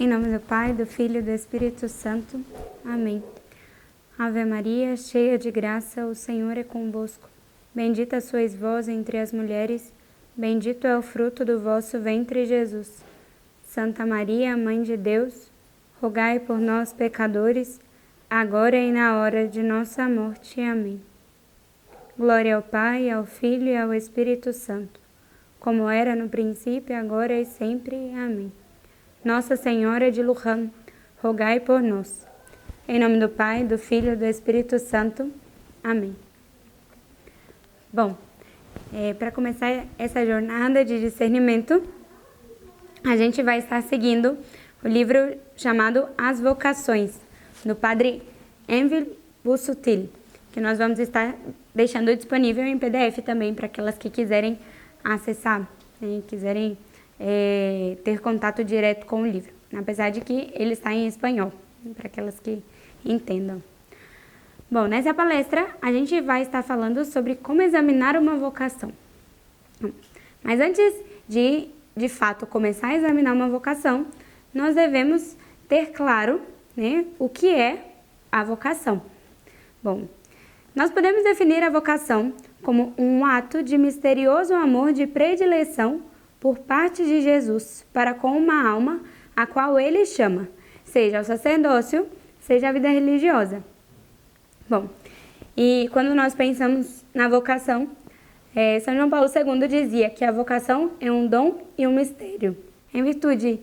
Em nome do Pai, do Filho e do Espírito Santo. Amém. Ave Maria, cheia de graça, o Senhor é convosco. Bendita sois vós entre as mulheres, bendito é o fruto do vosso ventre, Jesus. Santa Maria, Mãe de Deus, rogai por nós, pecadores, agora e na hora de nossa morte. Amém. Glória ao Pai, ao Filho e ao Espírito Santo, como era no princípio, agora e sempre. Amém. Nossa Senhora de Luján, rogai por nós. Em nome do Pai, do Filho e do Espírito Santo. Amém. Bom, para começar essa jornada de discernimento, a gente vai estar seguindo o livro chamado As Vocações, do Padre Envil Busuttil, que nós vamos estar deixando disponível em PDF também para aquelas que quiserem acessar, quiserem ter contato direto com o livro, apesar de que ele está em espanhol, para aquelas que entendam. Bom, nessa palestra a gente vai estar falando sobre como examinar uma vocação. Mas antes de fato começar a examinar uma vocação, nós devemos ter claro, o que é a vocação. Bom, nós podemos definir a vocação como um ato de misterioso amor de predileção por parte de Jesus para com uma alma a qual ele chama, seja o sacerdócio, seja a vida religiosa. Bom, e quando nós pensamos na vocação, São João Paulo II dizia que a vocação é um dom e um mistério. Em virtude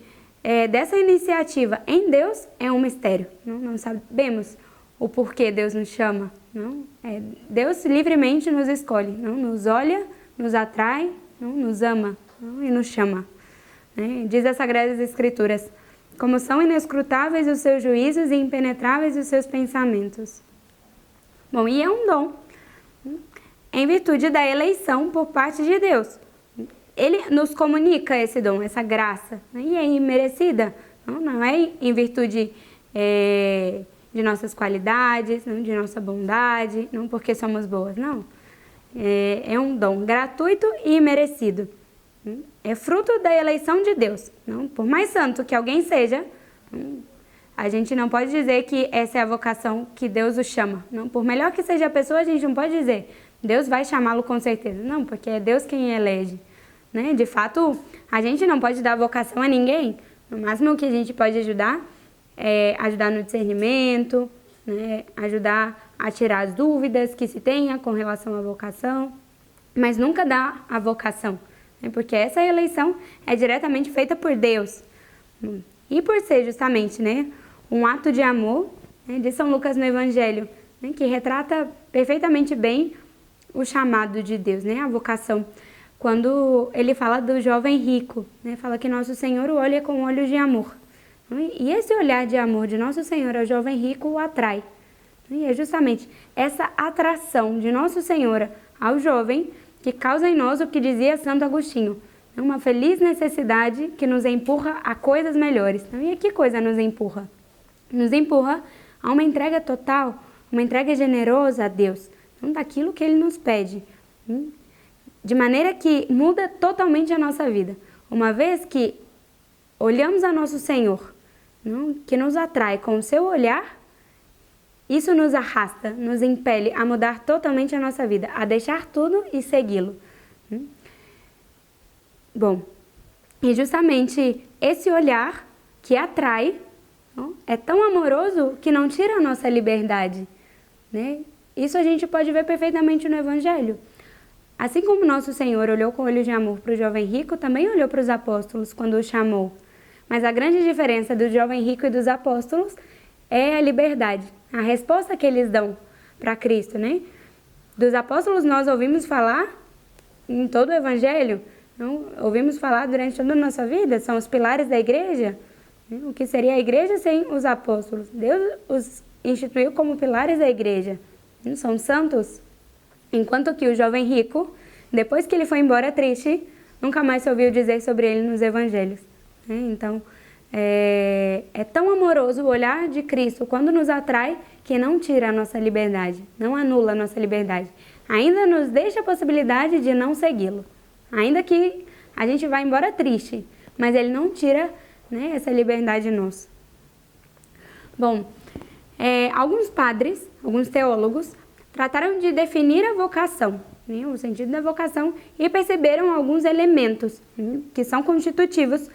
dessa iniciativa em Deus, é um mistério. Não sabemos o porquê Deus nos chama. Deus livremente nos escolhe, nos olha, nos atrai, nos ama e nos chama. Diz as Sagradas Escrituras, como são inescrutáveis os seus juízos e impenetráveis os seus pensamentos. Bom, e é um dom, em virtude da eleição por parte de Deus. Ele nos comunica esse dom, essa graça, e é imerecida, não é em virtude de nossas qualidades, não de nossa bondade, não porque somos boas, não. É um dom gratuito e imerecido. É fruto da eleição de Deus. Por mais santo que alguém seja, a gente não pode dizer que essa é a vocação que Deus o chama. Por melhor que seja a pessoa, a gente não pode dizer Deus vai chamá-lo com certeza. Não, porque é Deus quem elege. De fato, a gente não pode dar vocação a ninguém. No máximo que a gente pode ajudar é ajudar no discernimento, ajudar a tirar as dúvidas que se tenha com relação à vocação, mas nunca dar a vocação, porque essa eleição é diretamente feita por Deus. E por ser justamente um ato de amor, de São Lucas no Evangelho, que retrata perfeitamente bem o chamado de Deus, a vocação. Quando ele fala do jovem rico, fala que Nosso Senhor o olha com olhos de amor. E esse olhar de amor de Nosso Senhor ao jovem rico o atrai. E é justamente essa atração de Nosso Senhor ao jovem que causa em nós o que dizia Santo Agostinho, uma feliz necessidade que nos empurra a coisas melhores. E a que coisa nos empurra? Nos empurra a uma entrega total, uma entrega generosa a Deus, daquilo que Ele nos pede, de maneira que muda totalmente a nossa vida. Uma vez que olhamos a Nosso Senhor, que nos atrai com o seu olhar, isso nos arrasta, nos impele a mudar totalmente a nossa vida, a deixar tudo e segui-lo. Bom, e justamente esse olhar que atrai é tão amoroso que não tira a nossa liberdade. Isso a gente pode ver perfeitamente no Evangelho. Assim como Nosso Senhor olhou com olhos de amor para o jovem rico, também olhou para os apóstolos quando o chamou. Mas a grande diferença do jovem rico e dos apóstolos é a liberdade, a resposta que eles dão para Cristo, Dos apóstolos nós ouvimos falar em todo o Evangelho, ouvimos falar durante toda a nossa vida, são os pilares da igreja. O que seria a igreja sem os apóstolos? Deus os instituiu como pilares da igreja, são santos. Enquanto que o jovem rico, depois que ele foi embora triste, nunca mais se ouviu dizer sobre ele nos evangelhos. Então, é tão amoroso o olhar de Cristo quando nos atrai que não tira a nossa liberdade, não anula a nossa liberdade. Ainda nos deixa a possibilidade de não segui-lo. Ainda que a gente vá embora triste, mas ele não tira né, essa liberdade nossa. Bom, alguns padres, alguns teólogos, trataram de definir a vocação, né, o sentido da vocação, e perceberam alguns elementos que são constitutivos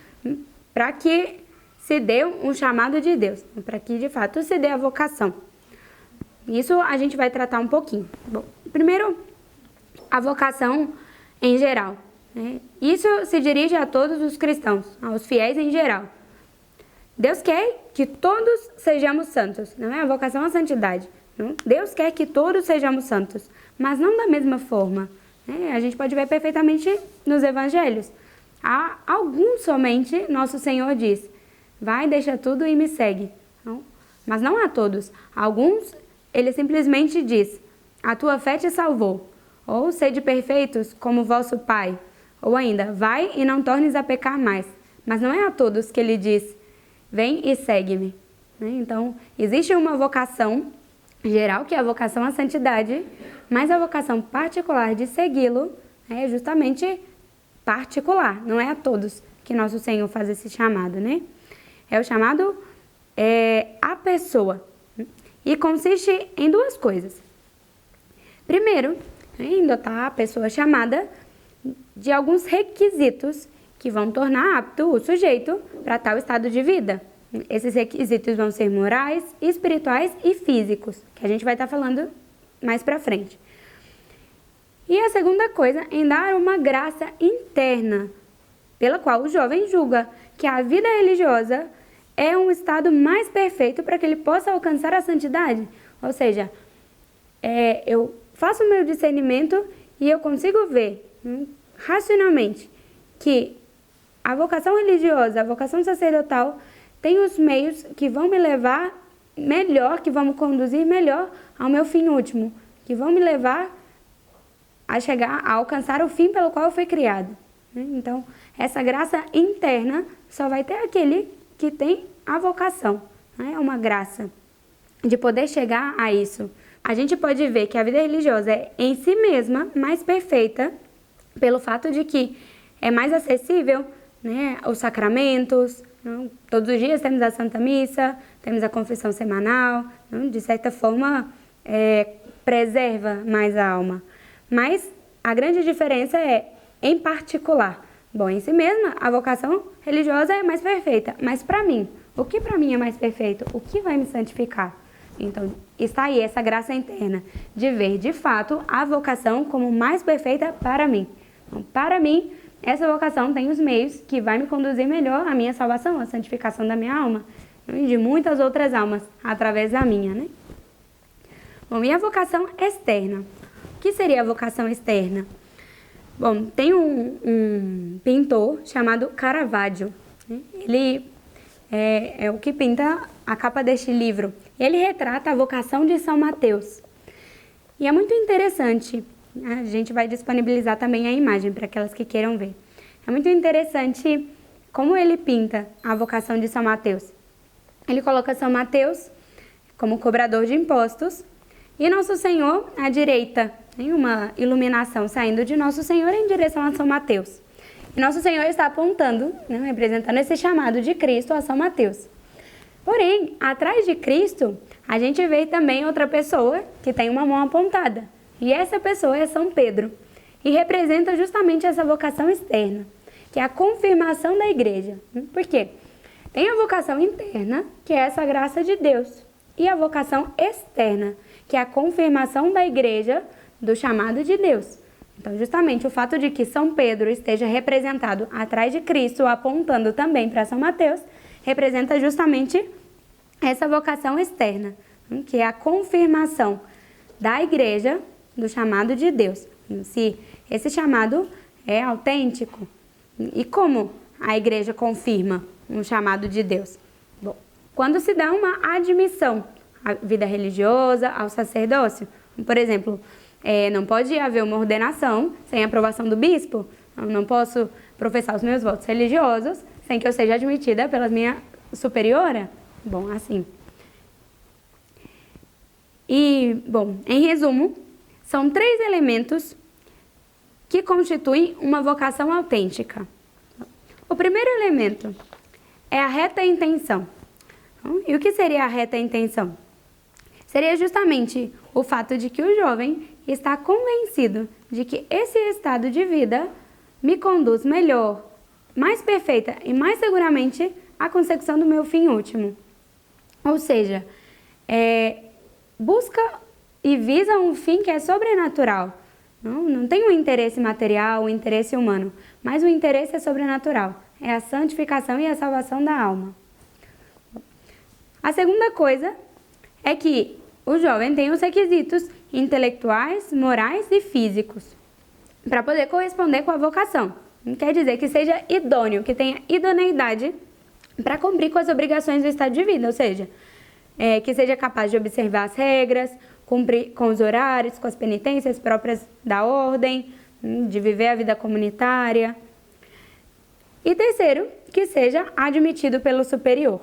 para que se dê um chamado de Deus, para que de fato se dê a vocação. Isso a gente vai tratar um pouquinho. Bom, primeiro, a vocação em geral, né? Isso se dirige a todos os cristãos, aos fiéis em geral. Deus quer que todos sejamos santos, não é a vocação à santidade. Não? Deus quer que todos sejamos santos, mas não da mesma forma, né? A gente pode ver perfeitamente nos evangelhos. Há alguns somente, nosso Senhor diz, vai, deixa tudo e me segue. Não? Mas não a todos. Alguns, ele simplesmente diz, a tua fé te salvou. Ou sede perfeitos como vosso Pai. Ou ainda, vai e não tornes a pecar mais. Mas não é a todos que ele diz, vem e segue-me. Então, existe uma vocação geral, que é a vocação à santidade, mas a vocação particular de segui-lo é justamente particular, não é a todos que nosso Senhor faz esse chamado, né? É o chamado à pessoa. E consiste em duas coisas. Primeiro, em dotar a pessoa chamada de alguns requisitos que vão tornar apto o sujeito para tal estado de vida. Esses requisitos vão ser morais, espirituais e físicos, que a gente vai estar falando mais para frente. E a segunda coisa, em dar uma graça interna, pela qual o jovem julga que a vida religiosa é um estado mais perfeito para que ele possa alcançar a santidade. Ou seja, eu faço o meu discernimento e eu consigo ver racionalmente que a vocação religiosa, a vocação sacerdotal, tem os meios que vão me levar melhor, que vão me conduzir melhor ao meu fim último, que vão me levar a chegar a alcançar o fim pelo qual eu fui criado. Então, essa graça interna só vai ter aquele que tem a vocação. É uma graça de poder chegar a isso. A gente pode ver que a vida religiosa é em si mesma mais perfeita pelo fato de que é mais acessível, né, os sacramentos. Todos os dias temos a Santa Missa, temos a confissão semanal, de certa forma preserva mais a alma. Mas a grande diferença é em particular. Bom, em si mesma, a vocação religiosa é mais perfeita, mas para mim, o que para mim é mais perfeito? O que vai me santificar? Então, está aí essa graça interna de ver, de fato, a vocação como mais perfeita para mim. Então, para mim, essa vocação tem os meios que vai me conduzir melhor à minha salvação, à santificação da minha alma e de muitas outras almas, através da minha, né? Bom, e a vocação externa? O que seria a vocação externa? Bom, tem um pintor chamado Caravaggio. Ele é o que pinta a capa deste livro. Ele retrata a vocação de São Mateus. E é muito interessante. A gente vai disponibilizar também a imagem para aquelas que queiram ver. É muito interessante como ele pinta a vocação de São Mateus. Ele coloca São Mateus como cobrador de impostos e Nosso Senhor à direita. Tem uma iluminação saindo de Nosso Senhor em direção a São Mateus. E Nosso Senhor está apontando, representando esse chamado de Cristo a São Mateus. Porém, atrás de Cristo, a gente vê também outra pessoa que tem uma mão apontada. E essa pessoa é São Pedro. E representa justamente essa vocação externa, que é a confirmação da igreja. Por quê? Tem a vocação interna, que é essa graça de Deus. E a vocação externa, que é a confirmação da igreja do chamado de Deus. Então, justamente o fato de que São Pedro esteja representado atrás de Cristo, apontando também para São Mateus, representa justamente essa vocação externa, que é a confirmação da igreja do chamado de Deus. Se esse chamado é autêntico. E como a igreja confirma um chamado de Deus? Bom, quando se dá uma admissão à vida religiosa, ao sacerdócio, por exemplo, não pode haver uma ordenação sem aprovação do bispo. Eu não posso professar os meus votos religiosos sem que eu seja admitida pela minha superiora. Bom, assim. E, bom, em resumo, são 3 elementos que constituem uma vocação autêntica. O primeiro elemento é a reta intenção. E o que seria a reta intenção? Seria justamente o fato de que o jovem está convencido de que esse estado de vida me conduz melhor, mais perfeita e mais seguramente à consecução do meu fim último. Ou seja, busca e visa um fim que é sobrenatural. Não tem um interesse material, um interesse humano, mas o interesse é sobrenatural. É a santificação e a salvação da alma. A segunda coisa é que o jovem tem os requisitos intelectuais, morais e físicos para poder corresponder com a vocação. Não quer dizer que seja idôneo, que tenha idoneidade para cumprir com as obrigações do estado de vida, ou seja, que seja capaz de observar as regras, cumprir com os horários, com as penitências próprias da ordem, de viver a vida comunitária. E terceiro, que seja admitido pelo superior.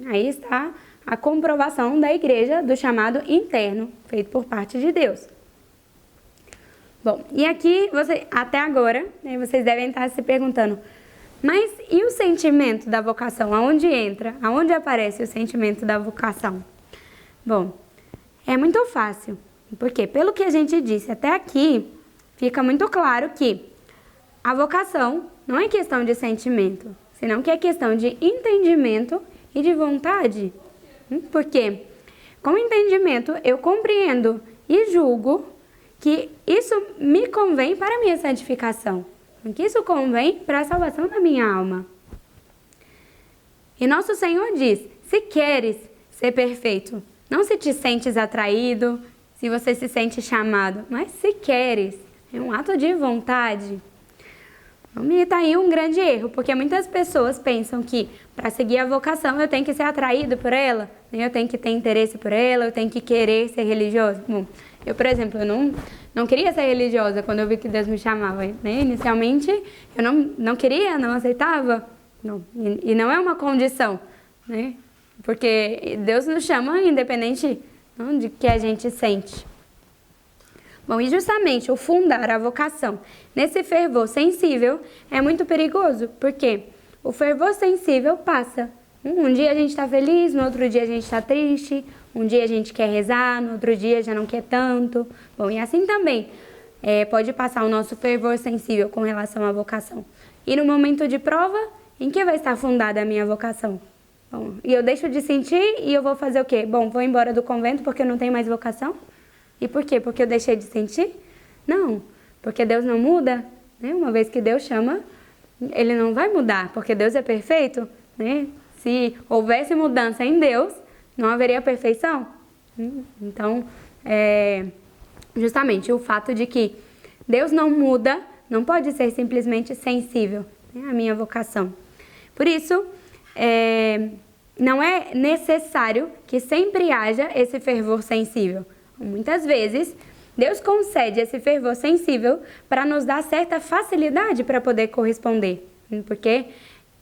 Aí está a comprovação da igreja do chamado interno, feito por parte de Deus. Bom, e aqui, até agora, vocês devem estar se perguntando, mas e o sentimento da vocação? Aonde entra? Aonde aparece o sentimento da vocação? Bom, é muito fácil, porque pelo que a gente disse até aqui, fica muito claro que a vocação não é questão de sentimento, senão que é questão de entendimento e de vontade. Porque com entendimento eu compreendo e julgo que isso me convém para a minha santificação, que isso convém para a salvação da minha alma. E nosso Senhor diz, se queres ser perfeito, não se te sentes atraído, se você se sente chamado, mas se queres, é um ato de vontade. E está aí um grande erro, porque muitas pessoas pensam que para seguir a vocação eu tenho que ser atraído por ela, eu tenho que ter interesse por ela, eu tenho que querer ser religioso. Bom, eu, por exemplo, eu não queria ser religiosa quando eu vi que Deus me chamava. Inicialmente, eu não queria, não aceitava, e não é uma condição, porque Deus nos chama independente de que a gente sente. Bom, e justamente o fundar a vocação nesse fervor sensível é muito perigoso, porque o fervor sensível passa. Um dia a gente está feliz, no outro dia a gente está triste, um dia a gente quer rezar, no outro dia já não quer tanto. Bom, e assim também pode passar o nosso fervor sensível com relação à vocação. E no momento de prova, em que vai estar fundada a minha vocação? Bom, e eu deixo de sentir e eu vou fazer o quê? Bom, vou embora do convento porque eu não tenho mais vocação? E por quê? Porque eu deixei de sentir? Não, porque Deus não muda, Uma vez que Deus chama, Ele não vai mudar, porque Deus é perfeito, Se houvesse mudança em Deus, não haveria perfeição. Então, justamente o fato de que Deus não muda, não pode ser simplesmente sensível à minha vocação. Por isso, não é necessário que sempre haja esse fervor sensível. Muitas vezes, Deus concede esse fervor sensível para nos dar certa facilidade para poder corresponder. Porque,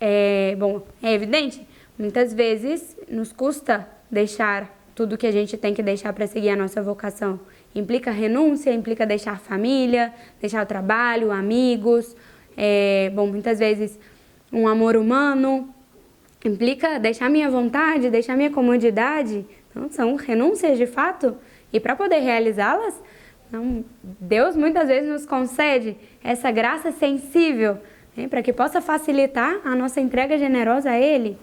é evidente, muitas vezes nos custa deixar tudo que a gente tem que deixar para seguir a nossa vocação. Implica renúncia, implica deixar família, deixar o trabalho, amigos, muitas vezes um amor humano, implica deixar minha vontade, deixar minha comodidade. Então, são renúncias de fato. E para poder realizá-las, Deus muitas vezes nos concede essa graça sensível, para que possa facilitar a nossa entrega generosa a Ele.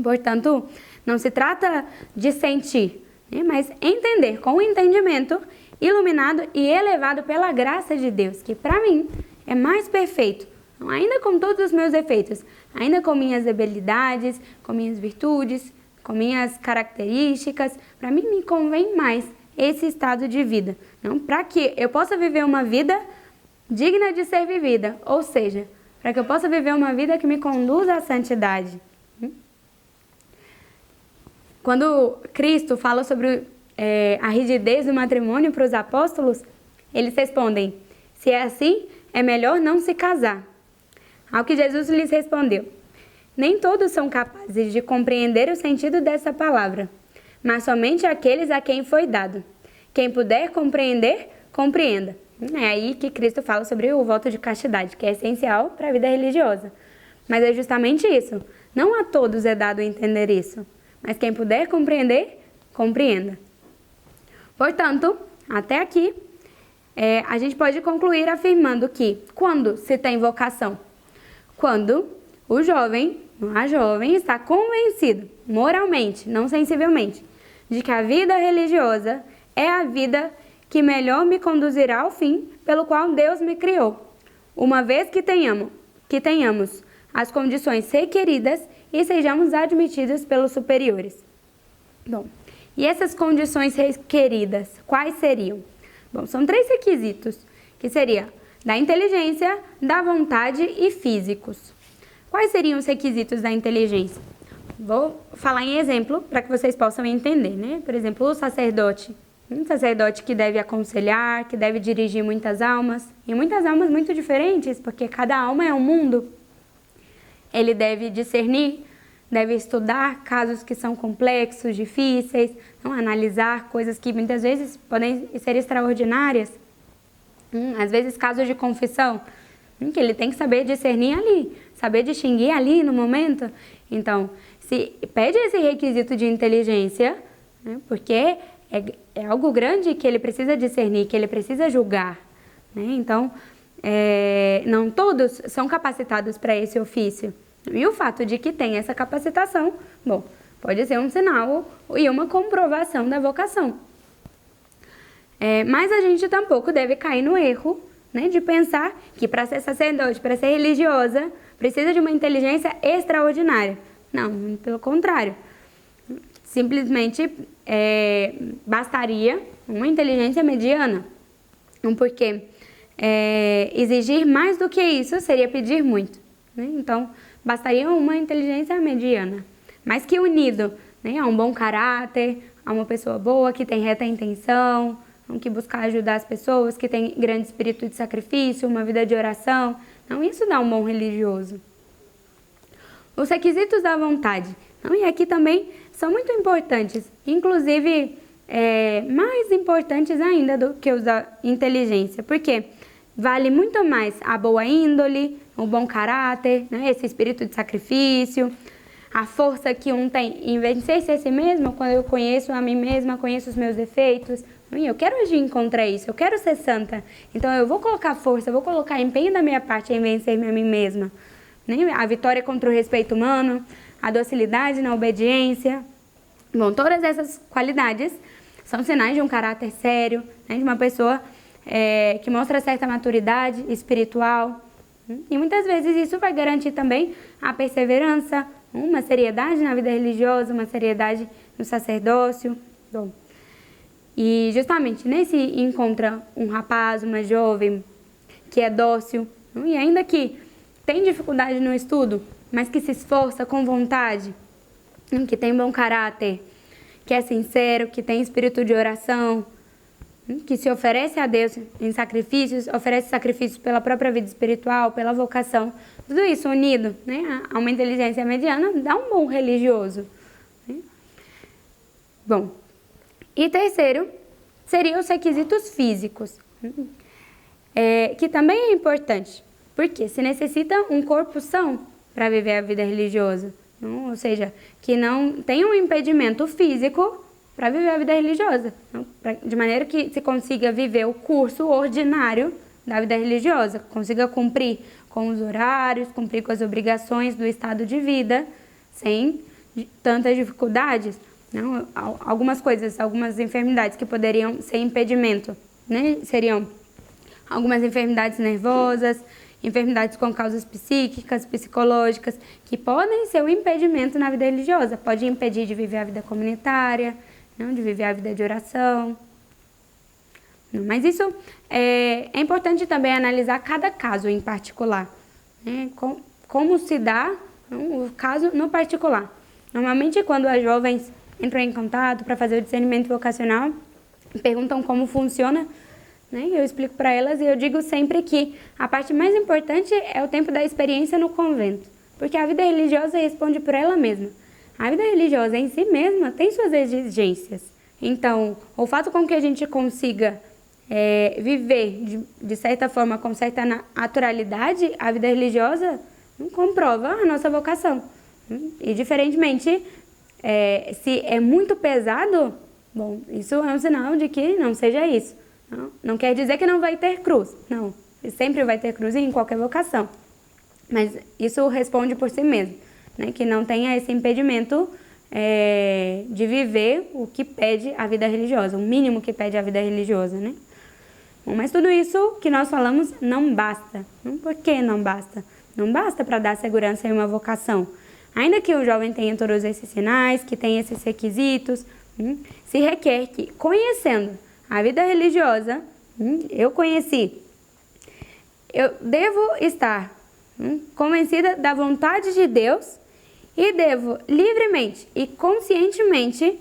Portanto, não se trata de sentir, mas entender com o entendimento iluminado e elevado pela graça de Deus, que para mim é mais perfeito, ainda com todos os meus defeitos, ainda com minhas debilidades, com minhas virtudes, com minhas características, para mim me convém mais esse estado de vida, para que eu possa viver uma vida digna de ser vivida, ou seja, para que eu possa viver uma vida que me conduza à santidade. Quando Cristo fala sobre a rigidez do matrimônio para os apóstolos, eles respondem, se é assim, é melhor não se casar. Ao que Jesus lhes respondeu, nem todos são capazes de compreender o sentido dessa palavra, mas somente aqueles a quem foi dado. Quem puder compreender, compreenda. É aí que Cristo fala sobre o voto de castidade, que é essencial para a vida religiosa. Mas é justamente isso. Não a todos é dado entender isso, mas quem puder compreender, compreenda. Portanto, até aqui, a gente pode concluir afirmando que quando se tem vocação? Quando o jovem, a jovem, está convencido, moralmente, não sensivelmente, de que a vida religiosa é a vida que melhor me conduzirá ao fim pelo qual Deus me criou, uma vez que tenhamos as condições requeridas e sejamos admitidos pelos superiores. Bom, e essas condições requeridas, quais seriam? Bom, são 3 requisitos, que seria da inteligência, da vontade e físicos. Quais seriam os requisitos da inteligência? Vou falar em exemplo para que vocês possam entender, né? Por exemplo, o sacerdote. Um sacerdote que deve aconselhar, que deve dirigir muitas almas, e muitas almas muito diferentes, porque cada alma é um mundo. Ele deve discernir, deve estudar casos que são complexos, difíceis, não analisar coisas que muitas vezes podem ser extraordinárias. Às vezes casos de confissão, que ele tem que saber discernir ali, saber distinguir ali no momento. Então, se pede esse requisito de inteligência, né, porque é algo grande que ele precisa discernir, que ele precisa julgar, né? Então, não todos são capacitados para esse ofício. E o fato de que tem essa capacitação, bom, pode ser um sinal e uma comprovação da vocação. Mas a gente tampouco deve cair no erro, né, de pensar que para ser sacerdote, para ser religiosa, precisa de uma inteligência extraordinária. Não, pelo contrário. Simplesmente bastaria uma inteligência mediana. Porque exigir mais do que isso seria pedir muito, né? Então, bastaria uma inteligência mediana. Mas que unido, né, a um bom caráter, a uma pessoa boa, que tem reta intenção, que busca ajudar as pessoas, que tem grande espírito de sacrifício, uma vida de oração. Então, isso dá um bom religioso. Os requisitos da vontade. E aqui também são muito importantes, inclusive mais importantes ainda do que os da inteligência, porque vale muito mais a boa índole, o bom caráter, né, esse espírito de sacrifício, a força que um tem em vencer-se a si mesmo, quando eu conheço a mim mesma, conheço os meus defeitos, eu quero agir contra isso, eu quero ser santa, então eu vou colocar força, eu vou colocar empenho da minha parte em vencer-me a mim mesma. A vitória contra o respeito humano, a docilidade na obediência. Bom, todas essas qualidades são sinais de um caráter sério, né, de uma pessoa que mostra certa maturidade espiritual. E muitas vezes isso vai garantir também a perseverança, uma seriedade na vida religiosa, uma seriedade no sacerdócio. Bom, e justamente nesse encontra um rapaz, uma jovem que é dócil, e ainda que tem dificuldade no estudo, mas que se esforça com vontade, que tem bom caráter, que é sincero, que tem espírito de oração, que se oferece a Deus em sacrifícios, oferece sacrifícios pela própria vida espiritual, pela vocação, tudo isso unido, né, a uma inteligência mediana, dá um bom religioso. Bom, e terceiro, seriam os requisitos físicos, que também é importante, porque se necessita um corpo são para viver a vida religiosa, ou seja, que não tem um impedimento físico para viver a vida religiosa, de maneira que se consiga viver o curso ordinário da vida religiosa, consiga cumprir com os horários, cumprir com as obrigações do estado de vida, sem tantas dificuldades. Não? Algumas coisas, algumas enfermidades que poderiam ser impedimento, né? Seriam algumas enfermidades nervosas, enfermidades com causas psíquicas, psicológicas, que podem ser um impedimento na vida religiosa. Pode impedir de viver a vida comunitária, não? De viver a vida de oração. Mas isso é importante também analisar cada caso em particular, né? Como se dá o caso no particular. Normalmente, quando as jovens entram em contato para fazer o discernimento vocacional, perguntam como funciona, né? Eu explico para elas e eu digo sempre que a parte mais importante é o tempo da experiência no convento, porque a vida religiosa responde por ela mesma. A vida religiosa em si mesma tem suas exigências. Então, o fato com que a gente consiga viver de certa forma, com certa naturalidade, a vida religiosa comprova a nossa vocação. E diferentemente, se é muito pesado, bom, isso é um sinal de que não seja isso. Não quer dizer que não vai ter cruz, não. Sempre vai ter cruz em qualquer vocação. Mas isso responde por si mesmo, né? Que não tenha esse impedimento de viver o que pede a vida religiosa, o mínimo que pede a vida religiosa, né? Bom, mas tudo isso que nós falamos não basta. Por que não basta? Não basta para dar segurança em uma vocação. Ainda que o jovem tenha todos esses sinais, que tenha esses requisitos, se requer que, conhecendo a vida religiosa, eu devo estar convencida da vontade de Deus e devo livremente e conscientemente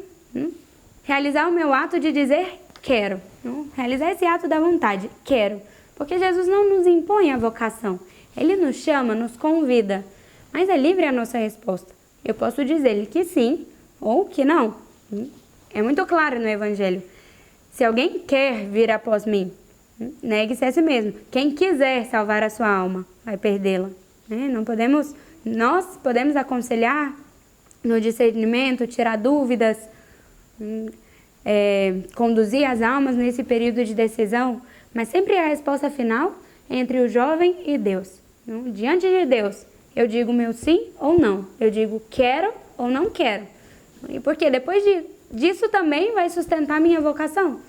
realizar o meu ato de dizer quero. Realizar esse ato da vontade, quero. Porque Jesus não nos impõe a vocação. Ele nos chama, nos convida. Mas é livre a nossa resposta. Eu posso dizer-lhe que sim ou que não. É muito claro no Evangelho. Se alguém quer vir após mim, negue-se a si mesmo. Quem quiser salvar a sua alma, vai perdê-la. Nós podemos aconselhar no discernimento, tirar dúvidas, conduzir as almas nesse período de decisão, mas sempre a resposta final é entre o jovem e Deus. Diante de Deus, eu digo meu sim ou não. Eu digo quero ou não quero. E porque depois disso também vai sustentar minha vocação.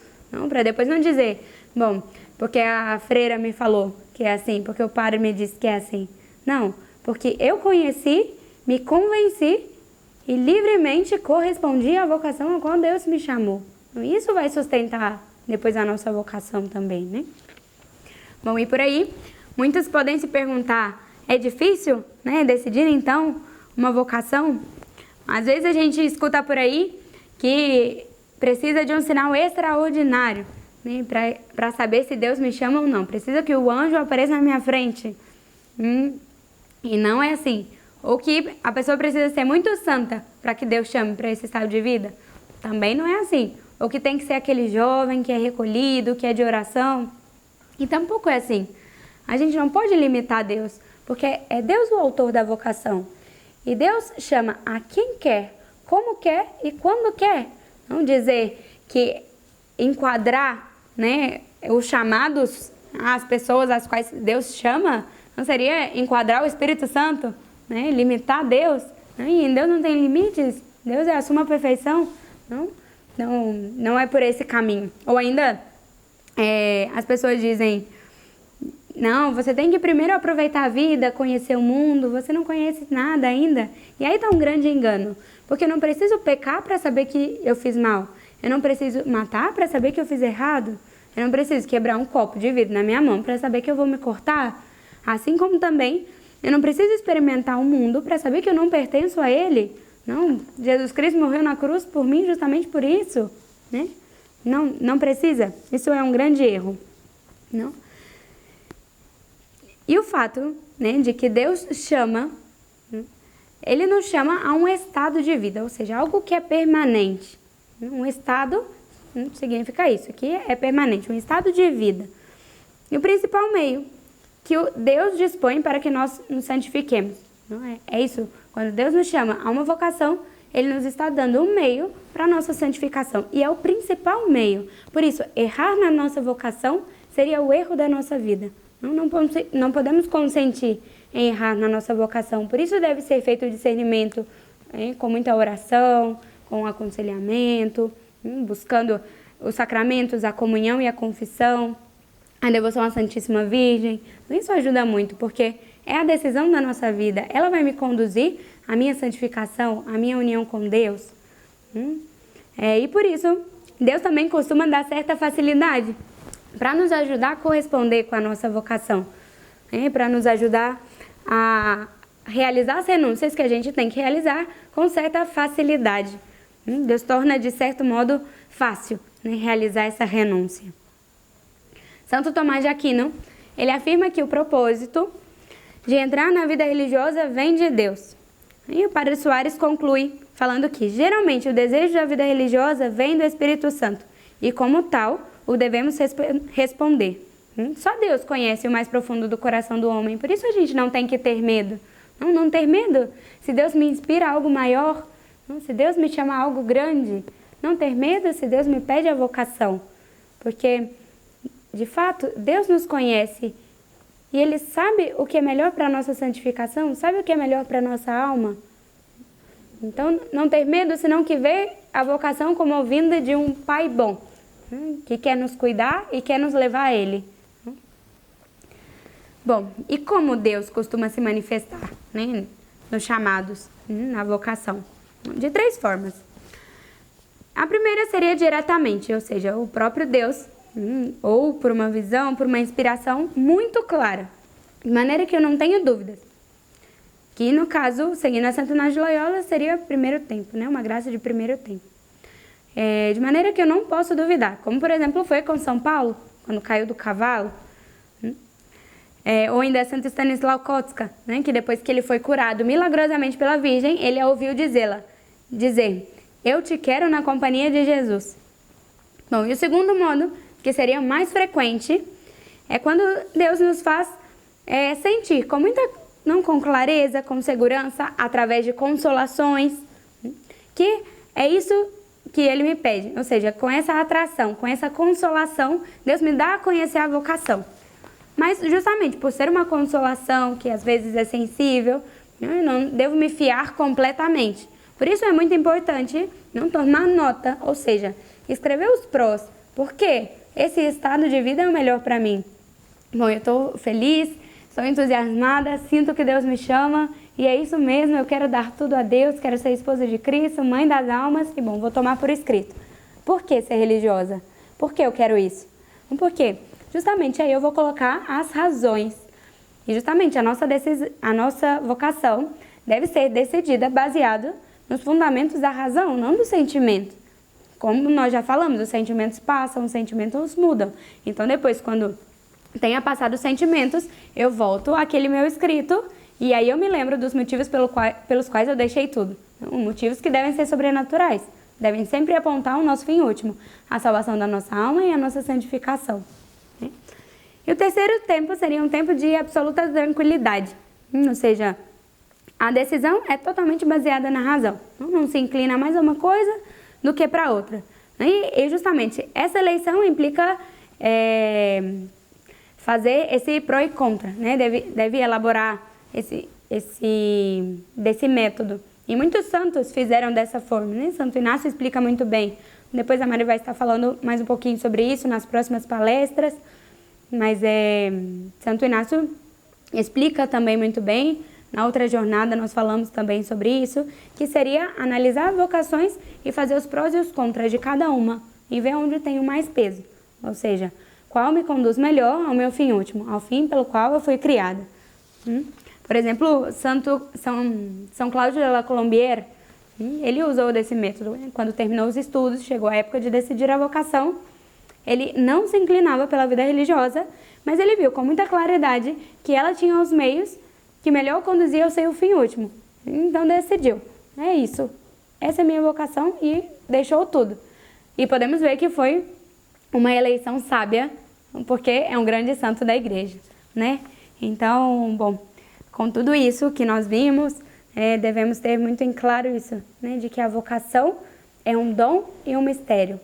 Para depois não dizer, bom, porque a freira me falou que é assim, porque o padre me disse que é assim. Não, porque eu conheci, me convenci e livremente correspondi à vocação a qual Deus me chamou. Isso vai sustentar depois a nossa vocação também, né? Bom, e por aí, muitos podem se perguntar, é difícil, né, decidir então uma vocação? Às vezes a gente escuta por aí que precisa de um sinal extraordinário, né, para saber se Deus me chama ou não. Precisa que o anjo apareça na minha frente. E não é assim. Ou que a pessoa precisa ser muito santa para que Deus chame para esse estado de vida. Também não é assim. Ou que tem que ser aquele jovem que é recolhido, que é de oração. E tampouco é assim. A gente não pode limitar Deus, porque é Deus o autor da vocação. E Deus chama a quem quer, como quer e quando quer. Não dizer que enquadrar, né, os chamados, as pessoas às quais Deus chama, não seria enquadrar o Espírito Santo, né, limitar Deus. E em Deus não tem limites, Deus é a suma perfeição. Não é por esse caminho. Ou ainda, as pessoas dizem, não, você tem que primeiro aproveitar a vida, conhecer o mundo, você não conhece nada ainda. E aí está um grande engano, porque eu não preciso pecar para saber que eu fiz mal. Eu não preciso matar para saber que eu fiz errado. Eu não preciso quebrar um copo de vidro na minha mão para saber que eu vou me cortar. Assim como também, eu não preciso experimentar o mundo para saber que eu não pertenço a ele. Não, Jesus Cristo morreu na cruz por mim justamente por isso, né? Não precisa. Isso é um grande erro, não? E o fato, né, de que Deus chama, Ele nos chama a um estado de vida, ou seja, algo que é permanente. Um estado significa isso, que é permanente, um estado de vida. E o principal meio que Deus dispõe para que nós nos santifiquemos. Não é isso, quando Deus nos chama a uma vocação, Ele nos está dando um meio para a nossa santificação. E é o principal meio. Por isso, errar na nossa vocação seria o erro da nossa vida. Não podemos consentir em errar na nossa vocação. Por isso deve ser feito o discernimento, com muita oração, com aconselhamento, buscando os sacramentos, a comunhão e a confissão, a devoção à Santíssima Virgem. Isso ajuda muito, porque é a decisão da nossa vida. Ela vai me conduzir à minha santificação, à minha união com Deus. E por isso, Deus também costuma dar certa facilidade para nos ajudar a corresponder com a nossa vocação, para nos ajudar a realizar as renúncias que a gente tem que realizar com certa facilidade. Deus torna, de certo modo, fácil, né, realizar essa renúncia. Santo Tomás de Aquino, ele afirma que o propósito de entrar na vida religiosa vem de Deus. E o Padre Soares conclui falando que, geralmente, o desejo da vida religiosa vem do Espírito Santo e, como tal, o devemos responder. Só Deus conhece o mais profundo do coração do homem, por isso a gente não tem que ter medo, Não ter medo. Se Deus me inspira a algo maior, se Deus me chama a algo grande, não ter medo se Deus me pede a vocação. Porque, de fato, Deus nos conhece e Ele sabe o que é melhor para a nossa santificação, sabe o que é melhor para a nossa alma. Então, não ter medo, senão que vê a vocação como vinda de um Pai bom, que quer nos cuidar e quer nos levar a Ele. Bom, e como Deus costuma se manifestar, né, nos chamados, na vocação? De 3 formas. A primeira seria diretamente, ou seja, o próprio Deus, ou por uma visão, por uma inspiração muito clara, de maneira que eu não tenho dúvidas. Que no caso, seguindo a Santo Inácio de Loyola, seria primeiro tempo, né, uma graça de primeiro tempo. De maneira que eu não posso duvidar, como por exemplo foi com São Paulo, quando caiu do cavalo, ou ainda Santo Stanislau Kotska, né, que depois que ele foi curado milagrosamente pela Virgem, ele a ouviu dizer, eu te quero na companhia de Jesus. Bom, e o segundo modo, que seria mais frequente, é quando Deus nos faz sentir não com clareza, com segurança, através de consolações, que é isso que Ele me pede. Ou seja, com essa atração, com essa consolação, Deus me dá a conhecer a vocação. Mas justamente por ser uma consolação que às vezes é sensível, eu não devo me fiar completamente. Por isso é muito importante não tomar nota, ou seja, escrever os prós. Por quê? Esse estado de vida é o melhor para mim. Bom, eu estou feliz, estou entusiasmada, sinto que Deus me chama e é isso mesmo, eu quero dar tudo a Deus, quero ser esposa de Cristo, mãe das almas e bom, vou tomar por escrito. Por que ser religiosa? Por que eu quero isso? Por quê? Justamente aí eu vou colocar as razões. E justamente a nossa vocação deve ser decidida baseada nos fundamentos da razão, não do sentimento. Como nós já falamos, os sentimentos passam, os sentimentos mudam. Então depois, quando tenha passado os sentimentos, eu volto àquele meu escrito e aí eu me lembro dos motivos pelos quais eu deixei tudo. Motivos que devem ser sobrenaturais. Devem sempre apontar o nosso fim último, a salvação da nossa alma e a nossa santificação. E o terceiro tempo seria um tempo de absoluta tranquilidade, ou seja, a decisão é totalmente baseada na razão, não se inclina mais a uma coisa do que para outra. E justamente essa eleição implica fazer esse pró e contra, né? Deve elaborar desse método. E muitos santos fizeram dessa forma, né? Santo Inácio explica muito bem. Depois a Mari vai estar falando mais um pouquinho sobre isso nas próximas palestras. Mas Santo Inácio explica também muito bem. Na outra jornada nós falamos também sobre isso, que seria analisar vocações e fazer os prós e os contras de cada uma e ver onde tem o mais peso. Ou seja, qual me conduz melhor ao meu fim último, ao fim pelo qual eu fui criada. Por exemplo, São Cláudio de la Colombière, ele usou desse método. Quando terminou os estudos, chegou a época de decidir a vocação, ele não se inclinava pela vida religiosa, mas ele viu com muita claridade que ela tinha os meios que melhor conduzia ao seu fim último. Então decidiu, é isso, essa é a minha vocação e deixou tudo. E podemos ver que foi uma eleição sábia, porque é um grande santo da igreja, né? Então, bom, com tudo isso que nós vimos, devemos ter muito em claro isso, né? De que a vocação é um dom e um mistério.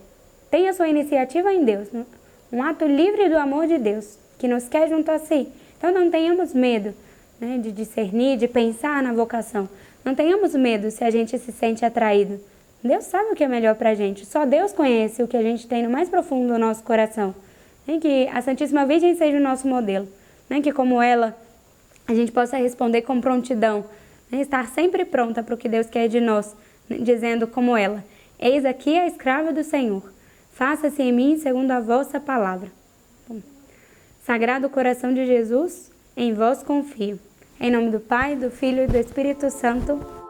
Tem a sua iniciativa em Deus, né? Um ato livre do amor de Deus, que nos quer junto a si. Então não tenhamos medo, né, de discernir, de pensar na vocação. Não tenhamos medo se a gente se sente atraído. Deus sabe o que é melhor para a gente. Só Deus conhece o que a gente tem no mais profundo do nosso coração. Que a Santíssima Virgem seja o nosso modelo. Que como ela, a gente possa responder com prontidão. Estar sempre pronta para o que Deus quer de nós. Dizendo como ela, eis aqui a escrava do Senhor. Faça-se em mim segundo a vossa palavra. Bom, Sagrado coração de Jesus, em vós confio. Em nome do Pai, do Filho e do Espírito Santo.